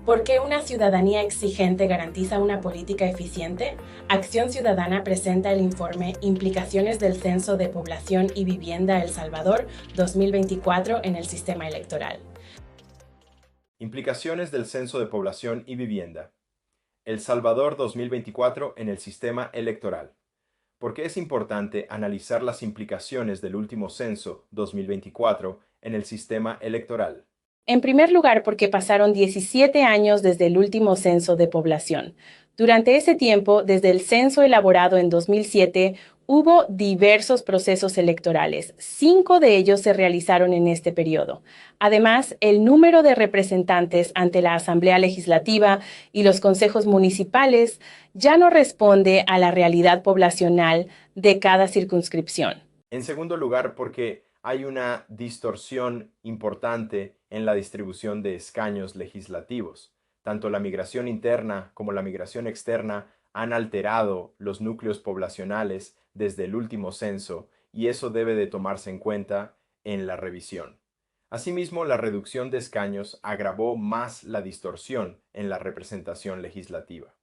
¿Por qué una ciudadanía exigente garantiza una política eficiente? Acción Ciudadana presenta el informe Implicaciones del Censo de Población y Vivienda El Salvador 2024 en el sistema electoral. Implicaciones del Censo de Población y Vivienda. El Salvador 2024 en el sistema electoral. ¿Por qué es importante analizar las implicaciones del último censo 2024 en el sistema electoral? En primer lugar, porque pasaron 17 años desde el último censo de población. Durante ese tiempo, desde el censo elaborado en 2007, hubo diversos procesos electorales. 5 de ellos se realizaron en este periodo. Además, el número de representantes ante la Asamblea Legislativa y los consejos municipales ya no responde a la realidad poblacional de cada circunscripción. En segundo lugar, porque hay una distorsión importante en la distribución de escaños legislativos. Tanto la migración interna como la migración externa han alterado los núcleos poblacionales desde el último censo y eso debe de tomarse en cuenta en la revisión. Asimismo, la reducción de escaños agravó más la distorsión en la representación legislativa.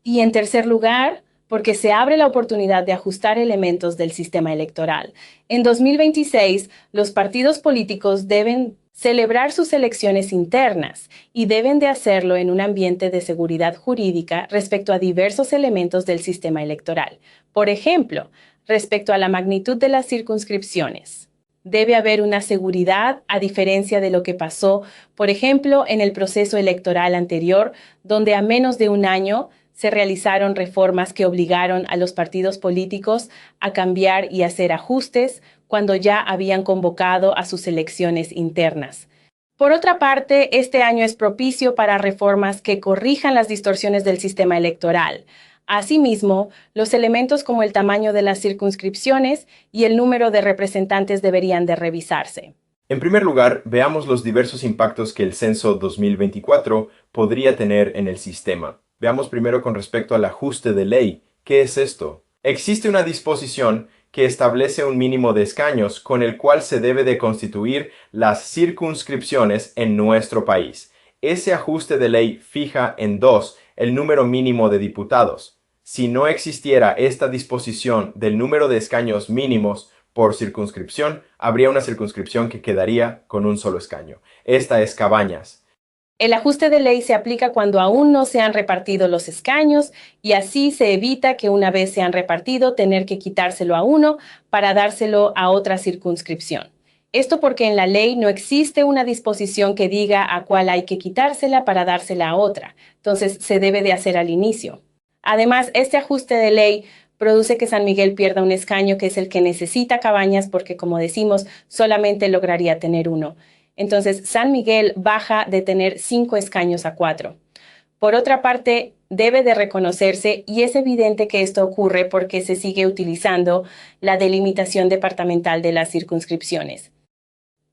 Y en tercer lugar, porque se abre la oportunidad de ajustar elementos del sistema electoral. En 2026, los partidos políticos deben celebrar sus elecciones internas y deben de hacerlo en un ambiente de seguridad jurídica respecto a diversos elementos del sistema electoral. Por ejemplo, respecto a la magnitud de las circunscripciones. Debe haber una seguridad a diferencia de lo que pasó, por ejemplo, en el proceso electoral anterior, donde a menos de un año se realizaron reformas que obligaron a los partidos políticos a cambiar y hacer ajustes cuando ya habían convocado a sus elecciones internas. Por otra parte, este año es propicio para reformas que corrijan las distorsiones del sistema electoral. Asimismo, los elementos como el tamaño de las circunscripciones y el número de representantes deberían de revisarse. En primer lugar, veamos los diversos impactos que el censo 2024 podría tener en el sistema. Veamos primero con respecto al ajuste de ley. ¿Qué es esto? Existe una disposición que establece un mínimo de escaños con el cual se debe de constituir las circunscripciones en nuestro país. Ese ajuste de ley fija en 2 el número mínimo de diputados. Si no existiera esta disposición del número de escaños mínimos por circunscripción, habría una circunscripción que quedaría con un solo escaño. Esta es Cabañas. El ajuste de ley se aplica cuando aún no se han repartido los escaños y así se evita que una vez se han repartido tener que quitárselo a uno para dárselo a otra circunscripción. Esto porque en la ley no existe una disposición que diga a cuál hay que quitársela para dársela a otra. Entonces se debe de hacer al inicio. Además, este ajuste de ley produce que San Miguel pierda un escaño que es el que necesita Cabañas porque, como decimos, solamente lograría tener uno. Entonces, San Miguel baja de tener 5 escaños a 4. Por otra parte, debe de reconocerse, y es evidente que esto ocurre porque se sigue utilizando la delimitación departamental de las circunscripciones.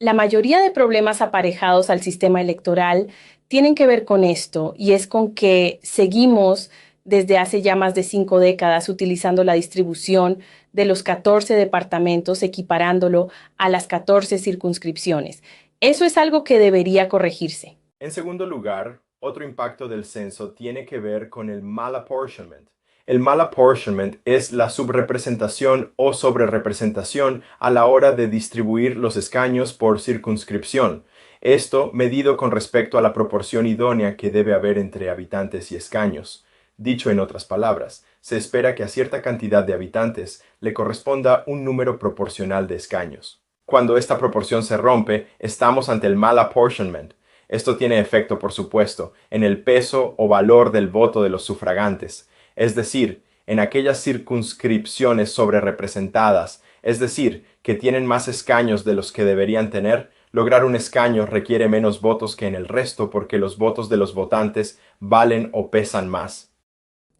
La mayoría de problemas aparejados al sistema electoral tienen que ver con esto, y es con que seguimos desde hace ya más de 5 décadas utilizando la distribución de los 14 departamentos, equiparándolo a las 14 circunscripciones. Eso es algo que debería corregirse. En segundo lugar, otro impacto del censo tiene que ver con el malapportionment. El malapportionment es la subrepresentación o sobrerepresentación a la hora de distribuir los escaños por circunscripción. Esto medido con respecto a la proporción idónea que debe haber entre habitantes y escaños. Dicho en otras palabras, se espera que a cierta cantidad de habitantes le corresponda un número proporcional de escaños. Cuando esta proporción se rompe, estamos ante el malapportionment. Esto tiene efecto, por supuesto, en el peso o valor del voto de los sufragantes, es decir, en aquellas circunscripciones sobrerepresentadas, es decir, que tienen más escaños de los que deberían tener. Lograr un escaño requiere menos votos que en el resto porque los votos de los votantes valen o pesan más.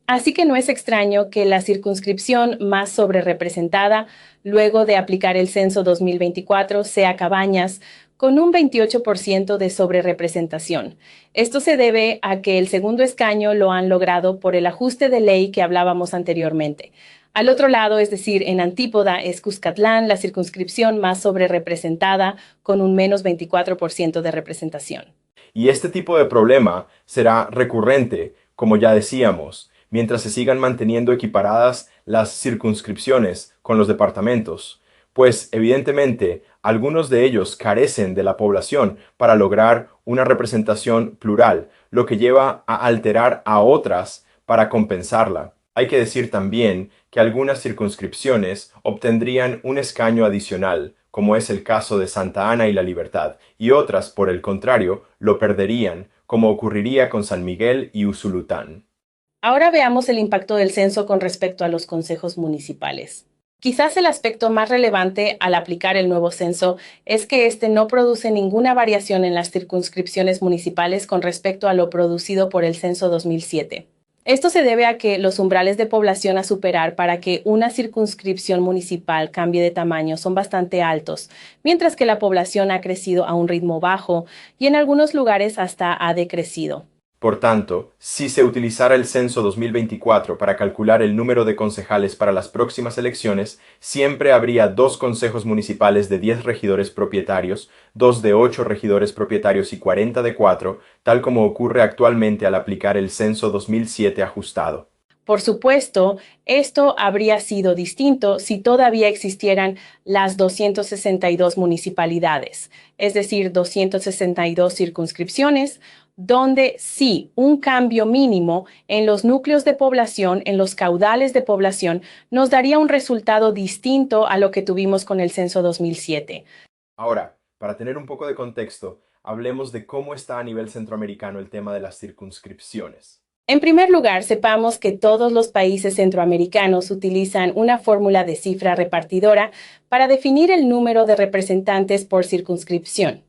Así que no es extraño que la circunscripción más sobrerepresentada luego de aplicar el censo 2024 sea Cabañas, con un 28% de sobrerepresentación. Esto se debe a que el segundo escaño lo han logrado por el ajuste de ley que hablábamos anteriormente. Al otro lado, es decir, en Antípoda, es Cuscatlán, la circunscripción más sobrerepresentada, con un menos 24% de representación. Y este tipo de problema será recurrente, como ya decíamos, mientras se sigan manteniendo equiparadas las circunscripciones con los departamentos, pues evidentemente algunos de ellos carecen de la población para lograr una representación plural, lo que lleva a alterar a otras para compensarla. Hay que decir también que algunas circunscripciones obtendrían un escaño adicional, como es el caso de Santa Ana y La Libertad, y otras, por el contrario, lo perderían, como ocurriría con San Miguel y Usulután. Ahora veamos el impacto del censo con respecto a los consejos municipales. Quizás el aspecto más relevante al aplicar el nuevo censo es que este no produce ninguna variación en las circunscripciones municipales con respecto a lo producido por el censo 2007. Esto se debe a que los umbrales de población a superar para que una circunscripción municipal cambie de tamaño son bastante altos, mientras que la población ha crecido a un ritmo bajo y en algunos lugares hasta ha decrecido. Por tanto, si se utilizara el censo 2024 para calcular el número de concejales para las próximas elecciones, siempre habría 2 consejos municipales de 10 regidores propietarios, 2 de 8 regidores propietarios y 40 de 4, tal como ocurre actualmente al aplicar el censo 2007 ajustado. Por supuesto, esto habría sido distinto si todavía existieran las 262 municipalidades, es decir, 262 circunscripciones, donde sí, un cambio mínimo en los núcleos de población, en los caudales de población, nos daría un resultado distinto a lo que tuvimos con el censo 2007. Ahora, para tener un poco de contexto, hablemos de cómo está a nivel centroamericano el tema de las circunscripciones. En primer lugar, sepamos que todos los países centroamericanos utilizan una fórmula de cifra repartidora para definir el número de representantes por circunscripción.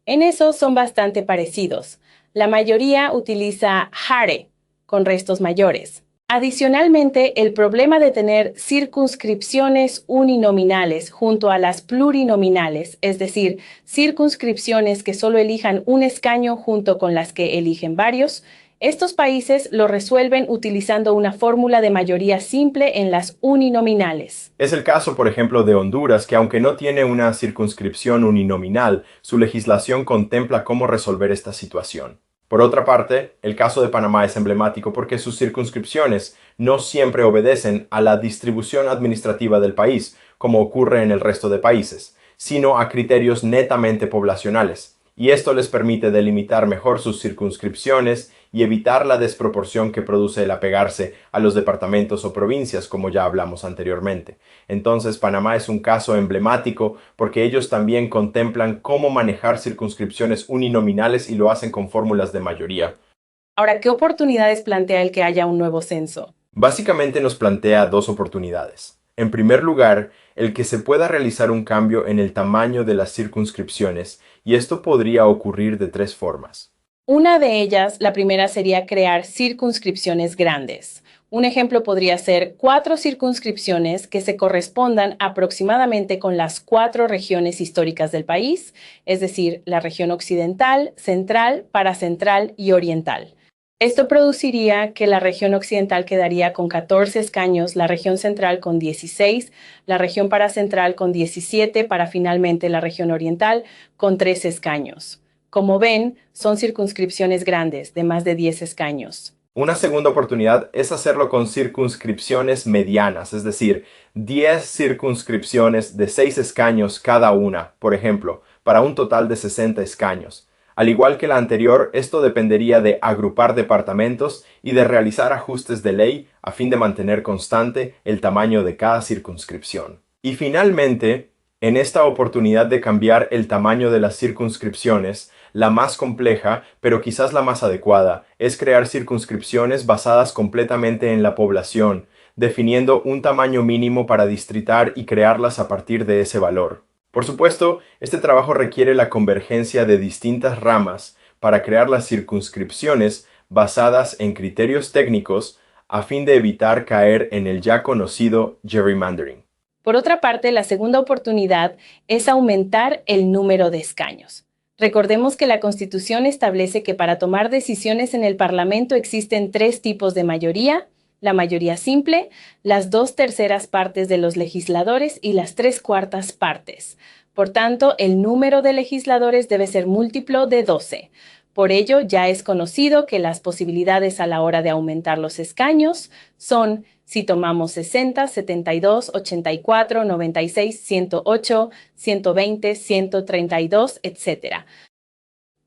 En eso son bastante parecidos. La mayoría utiliza HARE, con restos mayores. Adicionalmente, el problema de tener circunscripciones uninominales junto a las plurinominales, es decir, circunscripciones que solo elijan un escaño junto con las que eligen varios, estos países lo resuelven utilizando una fórmula de mayoría simple en las uninominales. Es el caso, por ejemplo, de Honduras, que aunque no tiene una circunscripción uninominal, su legislación contempla cómo resolver esta situación. Por otra parte, el caso de Panamá es emblemático porque sus circunscripciones no siempre obedecen a la distribución administrativa del país, como ocurre en el resto de países, sino a criterios netamente poblacionales, y esto les permite delimitar mejor sus circunscripciones y evitar la desproporción que produce el apegarse a los departamentos o provincias, como ya hablamos anteriormente. Entonces, Panamá es un caso emblemático porque ellos también contemplan cómo manejar circunscripciones uninominales y lo hacen con fórmulas de mayoría. Ahora, ¿qué oportunidades plantea el que haya un nuevo censo? Básicamente nos plantea 2 oportunidades. En primer lugar, el que se pueda realizar un cambio en el tamaño de las circunscripciones, y esto podría ocurrir de 3 formas. Una de ellas, la primera, sería crear circunscripciones grandes. Un ejemplo podría ser 4 circunscripciones que se correspondan aproximadamente con las 4 regiones históricas del país, es decir, la región occidental, central, paracentral y oriental. Esto produciría que la región occidental quedaría con 14 escaños, la región central con 16, la región paracentral con 17, para finalmente la región oriental con 13 escaños. Como ven, son circunscripciones grandes, de más de 10 escaños. Una segunda oportunidad es hacerlo con circunscripciones medianas, es decir, 10 circunscripciones de 6 escaños cada una, por ejemplo, para un total de 60 escaños. Al igual que la anterior, esto dependería de agrupar departamentos y de realizar ajustes de ley a fin de mantener constante el tamaño de cada circunscripción. Y finalmente, en esta oportunidad de cambiar el tamaño de las circunscripciones, la más compleja, pero quizás la más adecuada, es crear circunscripciones basadas completamente en la población, definiendo un tamaño mínimo para distritar y crearlas a partir de ese valor. Por supuesto, este trabajo requiere la convergencia de distintas ramas para crear las circunscripciones basadas en criterios técnicos a fin de evitar caer en el ya conocido gerrymandering. Por otra parte, la segunda oportunidad es aumentar el número de escaños. Recordemos que la Constitución establece que para tomar decisiones en el Parlamento existen 3 tipos de mayoría: la mayoría simple, las 2/3 partes de los legisladores y las 3/4 partes. Por tanto, el número de legisladores debe ser múltiplo de 12. Por ello, ya es conocido que las posibilidades a la hora de aumentar los escaños son, si tomamos 60, 72, 84, 96, 108, 120, 132, etc.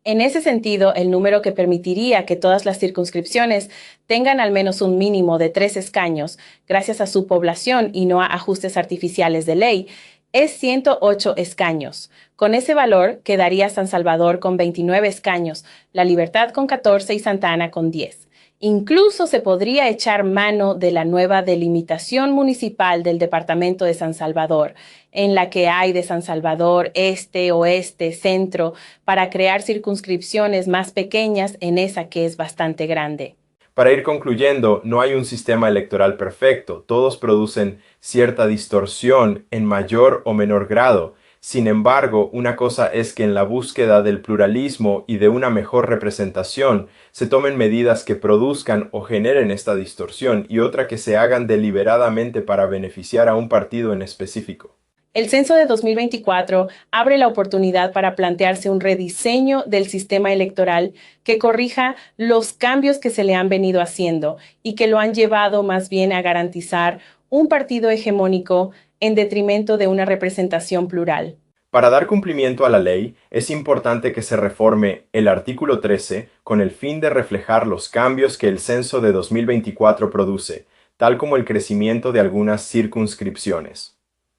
En ese sentido, el número que permitiría que todas las circunscripciones tengan al menos un mínimo de 3 escaños, gracias a su población y no a ajustes artificiales de ley, es 108 escaños. Con ese valor quedaría San Salvador con 29 escaños, La Libertad con 14 y Santa Ana con 10. Incluso se podría echar mano de la nueva delimitación municipal del departamento de San Salvador, en la que hay de San Salvador este, oeste, centro, para crear circunscripciones más pequeñas en esa que es bastante grande. Para ir concluyendo, no hay un sistema electoral perfecto, todos producen cierta distorsión en mayor o menor grado. Sin embargo, una cosa es que en la búsqueda del pluralismo y de una mejor representación se tomen medidas que produzcan o generen esta distorsión y otra que se hagan deliberadamente para beneficiar a un partido en específico. El censo de 2024 abre la oportunidad para plantearse un rediseño del sistema electoral que corrija los cambios que se le han venido haciendo y que lo han llevado más bien a garantizar un partido hegemónico en detrimento de una representación plural. Para dar cumplimiento a la ley, es importante que se reforme el artículo 13 con el fin de reflejar los cambios que el censo de 2024 produce, tal como el crecimiento de algunas circunscripciones.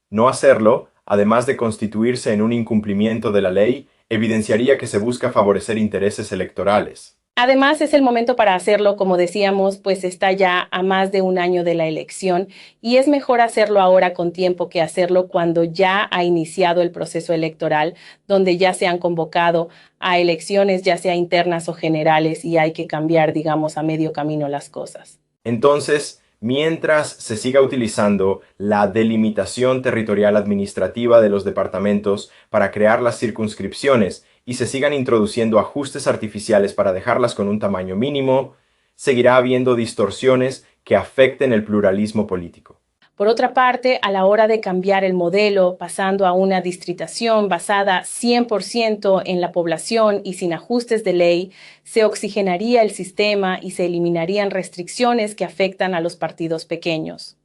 No hacerlo, además de constituirse en un incumplimiento de la ley, evidenciaría que se busca favorecer intereses electorales. Además, es el momento para hacerlo, como decíamos, pues está ya a más de un año de la elección y es mejor hacerlo ahora con tiempo que hacerlo cuando ya ha iniciado el proceso electoral, donde ya se han convocado a elecciones, ya sea internas o generales, y hay que cambiar, digamos, a medio camino las cosas. Entonces, mientras se siga utilizando la delimitación territorial administrativa de los departamentos para crear las circunscripciones y se sigan introduciendo ajustes artificiales para dejarlas con un tamaño mínimo, seguirá habiendo distorsiones que afecten el pluralismo político. Por otra parte, a la hora de cambiar el modelo, pasando a una distritación basada 100% en la población y sin ajustes de ley, se oxigenaría el sistema y se eliminarían restricciones que afectan a los partidos pequeños.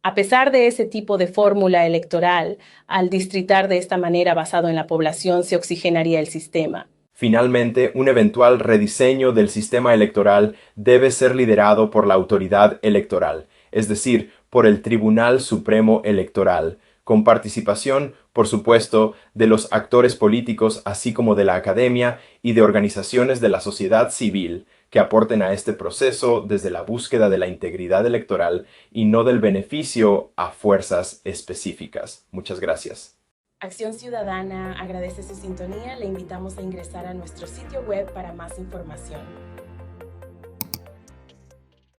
A pesar de ese tipo de fórmula electoral, al distritar de esta manera basado en la población, se oxigenaría el sistema. Finalmente, un eventual rediseño del sistema electoral debe ser liderado por la autoridad electoral, es decir, por el Tribunal Supremo Electoral, con participación, por supuesto, de los actores políticos, así como de la academia y de organizaciones de la sociedad civil, que aporten a este proceso desde la búsqueda de la integridad electoral y no del beneficio a fuerzas específicas. Muchas gracias. Acción Ciudadana agradece su sintonía. Le invitamos a ingresar a nuestro sitio web para más información.